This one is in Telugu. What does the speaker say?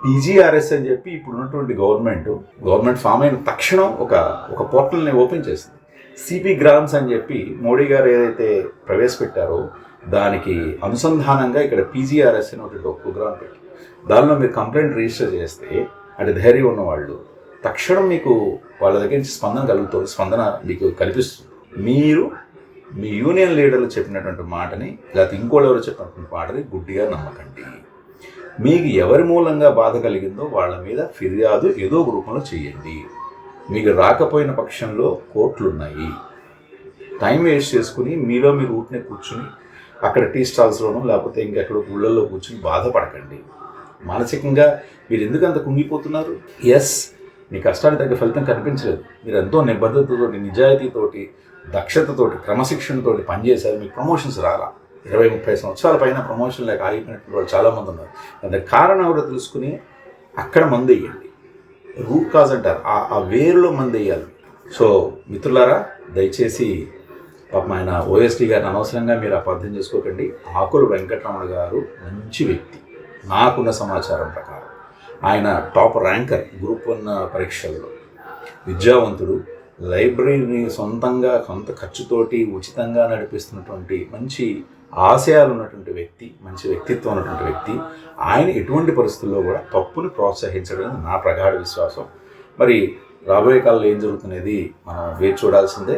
పీజీఆర్ఎస్ అని చెప్పి ఇప్పుడున్నటువంటి గవర్నమెంట్ ఫామ్ అయిన తక్షణం ఒక పోర్టల్ని ఓపెన్ చేసింది. సిపి గ్రామ్స్ అని చెప్పి మోడీ గారు ఏదైతే ప్రవేశపెట్టారో దానికి అనుసంధానంగా ఇక్కడ పీజీఆర్ఎస్ అని ఒక ప్రోగ్రామ్ పెట్టి దానిలో మీరు కంప్లైంట్ రిజిస్టర్ చేస్తే అంటే ధైర్యం ఉన్నవాళ్ళు తక్షణం మీకు వాళ్ళ దగ్గర నుంచి స్పందన మీకు కల్పిస్తుంది. మీరు మీ యూనియన్ లీడర్లు చెప్పినటువంటి మాటని లేకపోతే ఇంకోళ్ళెవరు చెప్పినటువంటి మాటని గుడ్డిగా నమ్మకండి. మీకు ఎవరి మూలంగా బాధ కలిగిందో వాళ్ళ మీద ఫిర్యాదు ఏదో ఒక రూపంలో చేయండి. మీకు రాకపోయిన పక్షంలో కోర్టులు ఉన్నాయి. టైం వేస్ట్ చేసుకుని మీలో మీరు ఊటినే కూర్చుని అక్కడ టీ స్టాల్స్లోనూ లేకపోతే ఇంకెక్కడో గుళ్ళల్లో కూర్చుని బాధపడకండి. మానసికంగా మీరు ఎందుకు అంత కుంగిపోతున్నారు? ఎస్, మీ కష్టానికి తగ్గ ఫలితం కనిపించలేదు. మీరు ఎంతో నిబద్ధతతోటి, నిజాయితీతోటి, దక్షతతోటి, క్రమశిక్షణతోటి పనిచేశారు. మీకు ప్రమోషన్స్ రాలా. 20-30 సంవత్సరాల పైన ప్రమోషన్ లేక ఆగిపోయినటువంటి వాళ్ళు చాలామంది ఉన్నారు. దానికి కారణం ఎవరో తెలుసుకుని అక్కడ మందు వేయండి. రూట్ కాజ్ అంటారు, ఆ వేరులో మందు వేయాలి. సో మిత్రులారా, దయచేసి పాపం ఆయన ఓఎస్డీ గారిని అనవసరంగా మీరు అపార్థం చేసుకోకండి. ఆకుల వెంకటరమణ గారు మంచి వ్యక్తి. నాకున్న సమాచారం ప్రకారం ఆయన టాప్ ర్యాంకర్ గ్రూప్ 1 పరీక్షల్లో, విద్యావంతుడు, లైబ్రరీని సొంత ఖర్చుతోటి ఉచితంగా నడిపిస్తున్నటువంటి మంచి ఆశయాలు ఉన్నటువంటి వ్యక్తి, మంచి వ్యక్తిత్వం ఉన్నటువంటి వ్యక్తి. ఆయన ఎటువంటి పరిస్థితుల్లో కూడా తప్పుని ప్రోత్సహించడం నా ప్రగాఢ విశ్వాసం. మరి రాబోయే కాలంలో ఏం జరుగుతున్నది మనం వేచి చూడాల్సిందే.